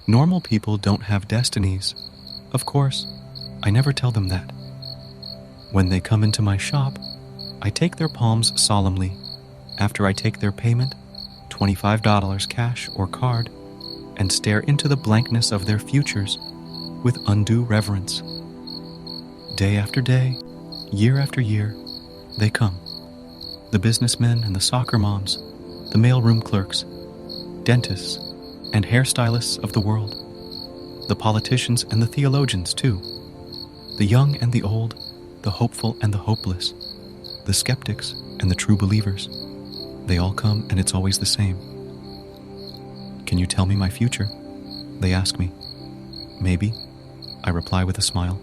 Normal people don't have destinies. Of course, I never tell them that. When they come into my shop, I take their palms solemnly after I take their payment, $25 cash or card, and stare into the blankness of their futures with undue reverence. Day after day, year after year, they come. The businessmen and the soccer moms, the mailroom clerks, dentists, and hairstylists of the world, the politicians and the theologians too, the young and the old, the hopeful and the hopeless, the skeptics and the true believers. They all come, and it's always the same. Can you tell me my future? They ask me. Maybe, I reply with a smile.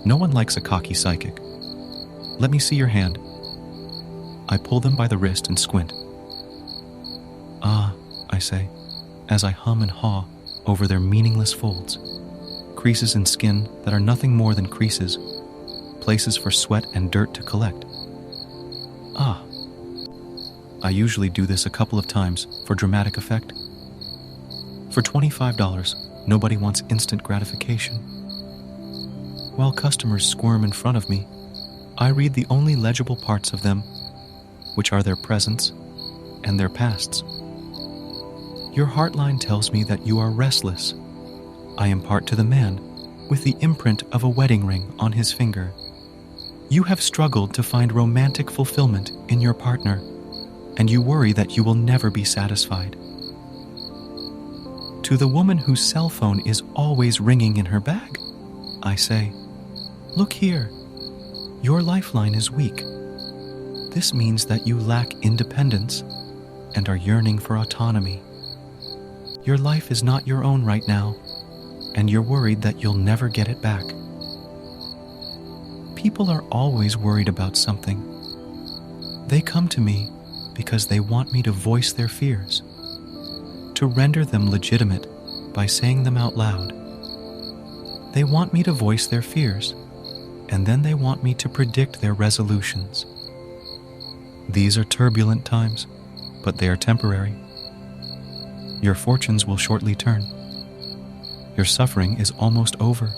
No one likes a cocky psychic. Let me see your hand. I pull them by the wrist and squint. Ah, I say, as I hum and haw over their meaningless folds, creases in skin that are nothing more than creases, places for sweat and dirt to collect. Ah. I usually do this a couple of times for dramatic effect. For $25, nobody wants instant gratification. While customers squirm in front of me, I read the only legible parts of them, which are their presents and their pasts. Your heartline tells me that you are restless. I impart to the man with the imprint of a wedding ring on his finger. You have struggled to find romantic fulfillment in your partner, and you worry that you will never be satisfied. To the woman whose cell phone is always ringing in her bag, I say, look here, your lifeline is weak. This means that you lack independence and are yearning for autonomy. Your life is not your own right now, and you're worried that you'll never get it back. People are always worried about something. They come to me because they want me to voice their fears, to render them legitimate by saying them out loud. They want me to voice their fears, and then they want me to predict their resolutions. These are turbulent times, but they are temporary. Your fortunes will shortly turn. Your suffering is almost over.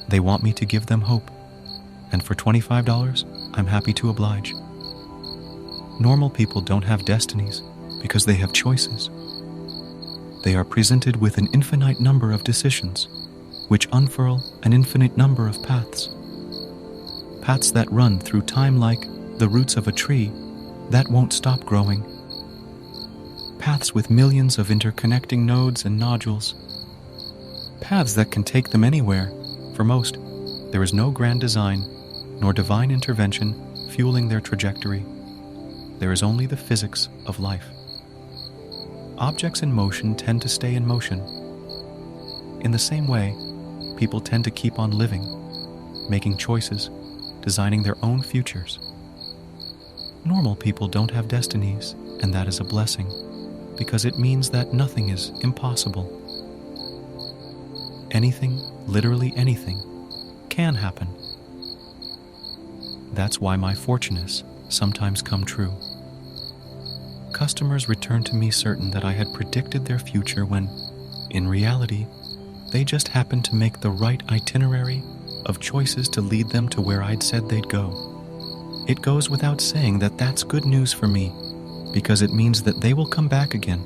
They want me to give them hope, and for $25, I'm happy to oblige. Normal people don't have destinies because they have choices. They are presented with an infinite number of decisions, which unfurl an infinite number of paths. Paths that run through time like the roots of a tree that won't stop growing. Paths with millions of interconnecting nodes and nodules. Paths that can take them anywhere. For most, there is no grand design nor divine intervention fueling their trajectory. There is only the physics of life. Objects in motion tend to stay in motion. In the same way, people tend to keep on living, making choices, designing their own futures. Normal people don't have destinies, and that is a blessing, because it means that nothing is impossible. Anything, literally anything, can happen. That's why my fortunes sometimes come true. Customers return to me certain that I had predicted their future when, in reality, they just happened to make the right itinerary of choices to lead them to where I'd said they'd go. It goes without saying that that's good news for me, because it means that they will come back again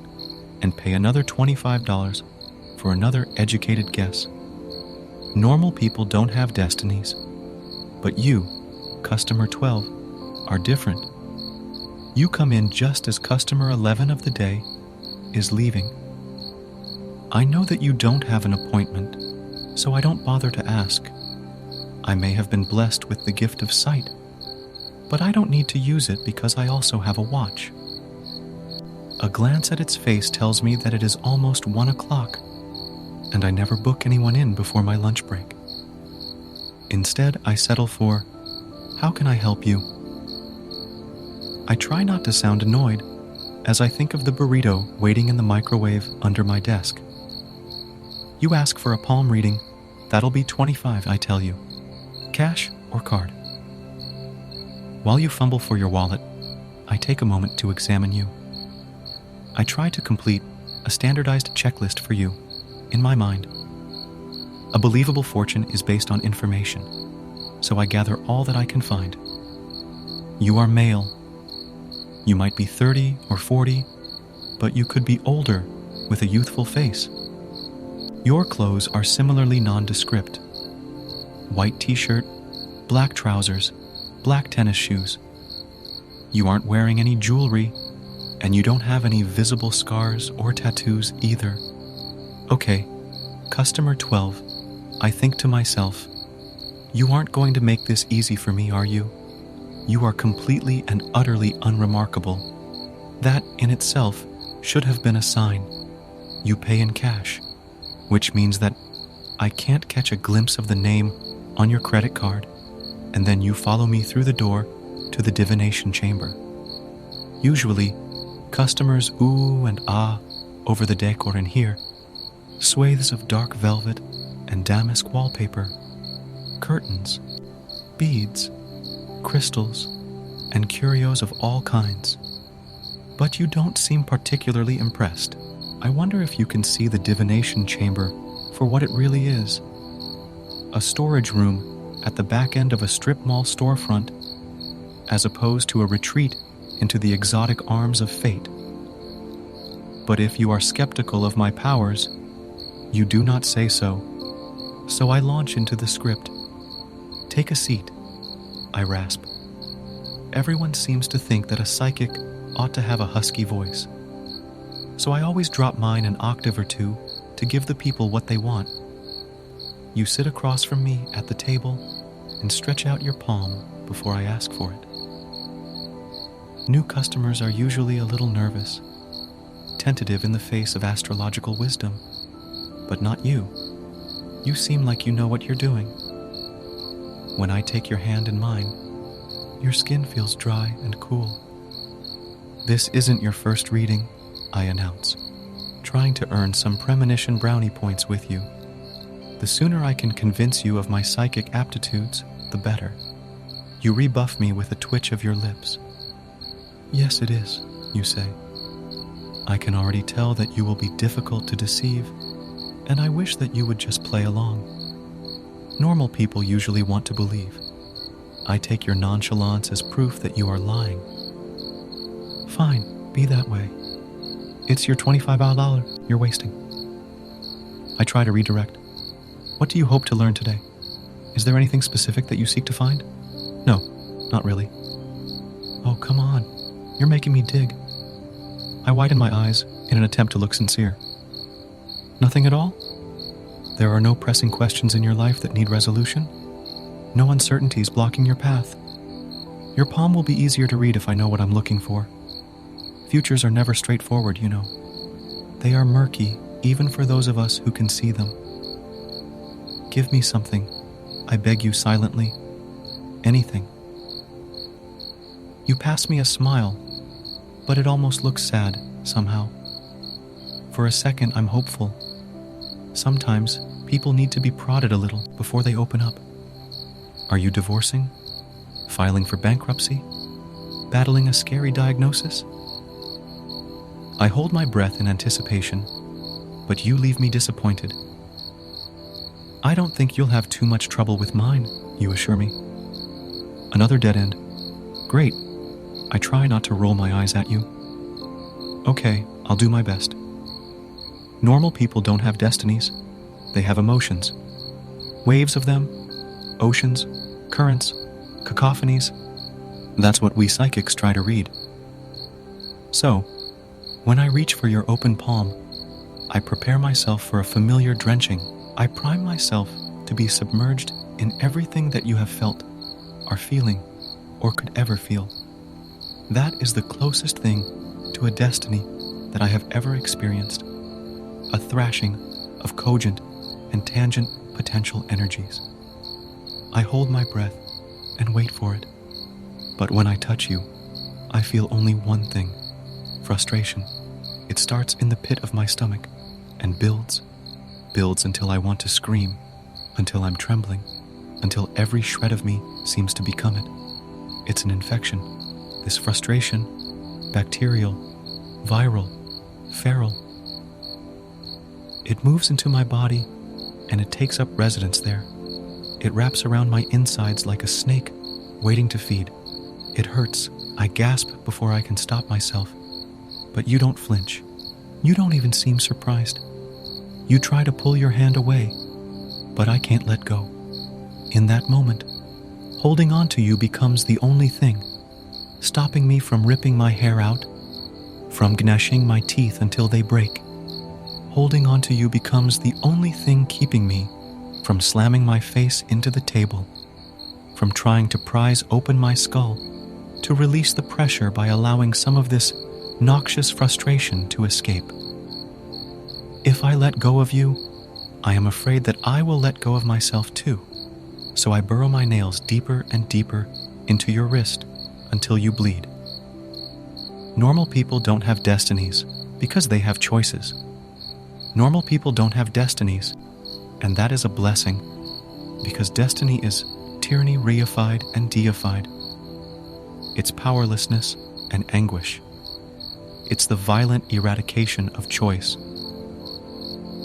and pay another $25 for another educated guess. Normal people don't have destinies, but you, customer 12, are different. You come in just as customer 11 of the day is leaving. I know that you don't have an appointment, so I don't bother to ask. I may have been blessed with the gift of sight, but I don't need to use it because I also have a watch. A glance at its face tells me that it is almost 1 o'clock, and I never book anyone in before my lunch break. Instead, I settle for, "How can I help you?" I try not to sound annoyed as I think of the burrito waiting in the microwave under my desk. You ask for a palm reading, that'll be $25, I tell you. Cash or card? While you fumble for your wallet, I take a moment to examine you. I try to complete a standardized checklist for you, in my mind. A believable fortune is based on information, so I gather all that I can find. You are male. You might be 30 or 40, but you could be older with a youthful face. Your clothes are similarly nondescript. White t-shirt, black trousers, black tennis shoes. You aren't wearing any jewelry, and you don't have any visible scars or tattoos either. Okay, customer 12, I think to myself, you aren't going to make this easy for me, are you? You are completely and utterly unremarkable. That in itself should have been a sign. You pay in cash, which means that I can't catch a glimpse of the name on your credit card, and then you follow me through the door to the divination chamber. Usually, customers ooh and ah over the decor in here, swathes of dark velvet and damask wallpaper, curtains, beads, crystals, and curios of all kinds. But you don't seem particularly impressed. I wonder if you can see the divination chamber for what it really is. A storage room at the back end of a strip mall storefront, as opposed to a retreat into the exotic arms of fate. But if you are skeptical of my powers, you do not say so. So I launch into the script. Take a seat, I rasp. Everyone seems to think that a psychic ought to have a husky voice. So I always drop mine an octave or two to give the people what they want. You sit across from me at the table and stretch out your palm before I ask for it. New customers are usually a little nervous, tentative in the face of astrological wisdom, but not you. You seem like you know what you're doing. When I take your hand in mine, your skin feels dry and cool. This isn't your first reading, I announce, trying to earn some premonition brownie points with you. The sooner I can convince you of my psychic aptitudes, the better. You rebuff me with a twitch of your lips. Yes, it is, you say. I can already tell that you will be difficult to deceive, and I wish that you would just play along. Normal people usually want to believe. I take your nonchalance as proof that you are lying. Fine, be that way. It's your $25 you're wasting. I try to redirect. What do you hope to learn today? Is there anything specific that you seek to find? No, not really. Oh, come on. You're making me dig. I widen my eyes in an attempt to look sincere. Nothing at all? There are no pressing questions in your life that need resolution? No uncertainties blocking your path? Your palm will be easier to read if I know what I'm looking for. Futures are never straightforward, you know. They are murky, even for those of us who can see them. Give me something, I beg you silently. Anything. You pass me a smile, but it almost looks sad, somehow. For a second, I'm hopeful. Sometimes, people need to be prodded a little before they open up. Are you divorcing? Filing for bankruptcy? Battling a scary diagnosis? I hold my breath in anticipation, but you leave me disappointed. I don't think you'll have too much trouble with mine, you assure me. Another dead end. Great. I try not to roll my eyes at you. Okay, I'll do my best. Normal people don't have destinies. They have emotions. Waves of them, oceans, currents, cacophonies. That's what we psychics try to read. So, when I reach for your open palm, I prepare myself for a familiar drenching. I prime myself to be submerged in everything that you have felt, are feeling, or could ever feel. That is the closest thing to a destiny that I have ever experienced. A thrashing of cogent and tangent potential energies. I hold my breath and wait for it. But when I touch you, I feel only one thing: frustration. It starts in the pit of my stomach and builds until I want to scream, until I'm trembling, until every shred of me seems to become it. It's an infection. This frustration, bacterial, viral, feral, It moves into my body, and it takes up residence there. It wraps around my insides like a snake, waiting to feed. It hurts. I gasp before I can stop myself. But you don't flinch. You don't even seem surprised. You try to pull your hand away, but I can't let go. In that moment, holding on to you becomes the only thing, stopping me from ripping my hair out, from gnashing my teeth until they break. Holding on to you becomes the only thing keeping me from slamming my face into the table, from trying to prise open my skull to release the pressure by allowing some of this noxious frustration to escape. If I let go of you, I am afraid that I will let go of myself too, so I burrow my nails deeper and deeper into your wrist until you bleed. Normal people don't have destinies because they have choices. Normal people don't have destinies, and that is a blessing, because destiny is tyranny reified and deified. It's powerlessness and anguish. It's the violent eradication of choice.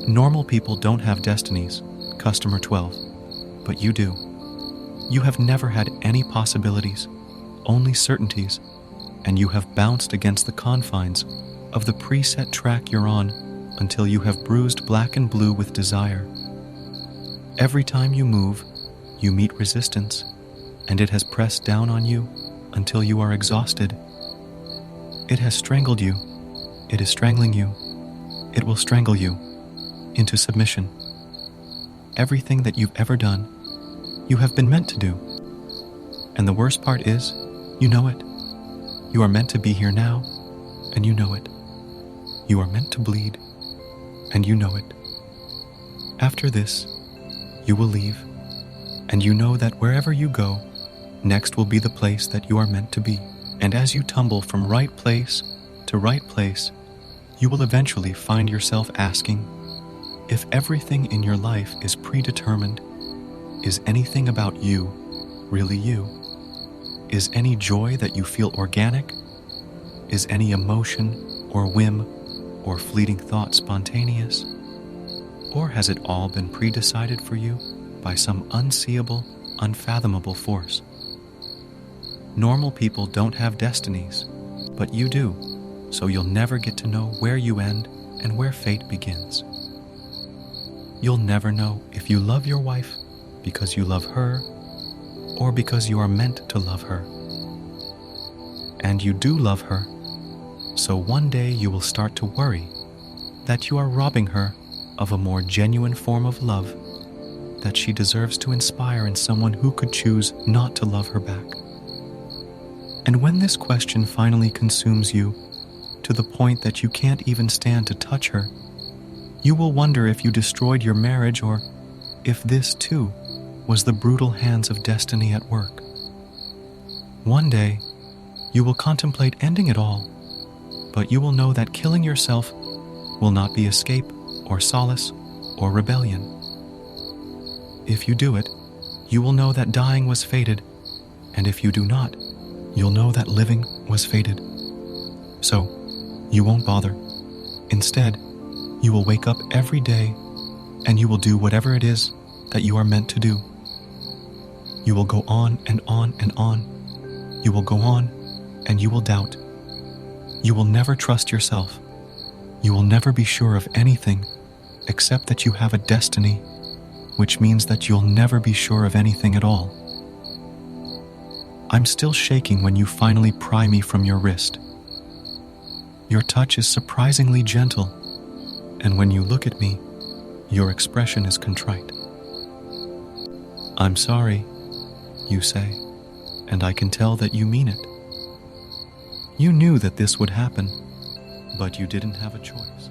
Normal people don't have destinies, customer 12, but you do. You have never had any possibilities, only certainties, and you have bounced against the confines of the preset track you're on until you have bruised black and blue with desire. Every time you move, you meet resistance, and it has pressed down on you until you are exhausted. It has strangled you. It is strangling you. It will strangle you into submission. Everything that you've ever done, you have been meant to do. And the worst part is, you know it. You are meant to be here now, and you know it. You are meant to bleed, and you know it. After this, you will leave, and you know that wherever you go, next will be the place that you are meant to be. And as you tumble from right place to right place, you will eventually find yourself asking, if everything in your life is predetermined, is anything about you really you? Is any joy that you feel organic? Is any emotion or whim or fleeting thought spontaneous? Or has it all been predecided for you by some unseeable, unfathomable force? Normal people don't have destinies, but you do, so you'll never get to know where you end and where fate begins. You'll never know if you love your wife because you love her or because you are meant to love her. And you do love her, so one day you will start to worry that you are robbing her of a more genuine form of love that she deserves to inspire in someone who could choose not to love her back. And when this question finally consumes you to the point that you can't even stand to touch her, you will wonder if you destroyed your marriage or if this too was the brutal hands of destiny at work. One day, you will contemplate ending it all, but you will know that killing yourself will not be escape or solace or rebellion. If you do it, you will know that dying was fated, and if you do not, you'll know that living was fated. So, you won't bother. Instead, you will wake up every day and you will do whatever it is that you are meant to do. You will go on and on and on. You will go on and you will doubt. You will never trust yourself. You will never be sure of anything except that you have a destiny, which means that you'll never be sure of anything at all. I'm still shaking when you finally pry me from your wrist. Your touch is surprisingly gentle, and when you look at me, your expression is contrite. I'm sorry, you say, and I can tell that you mean it. You knew that this would happen, but you didn't have a choice.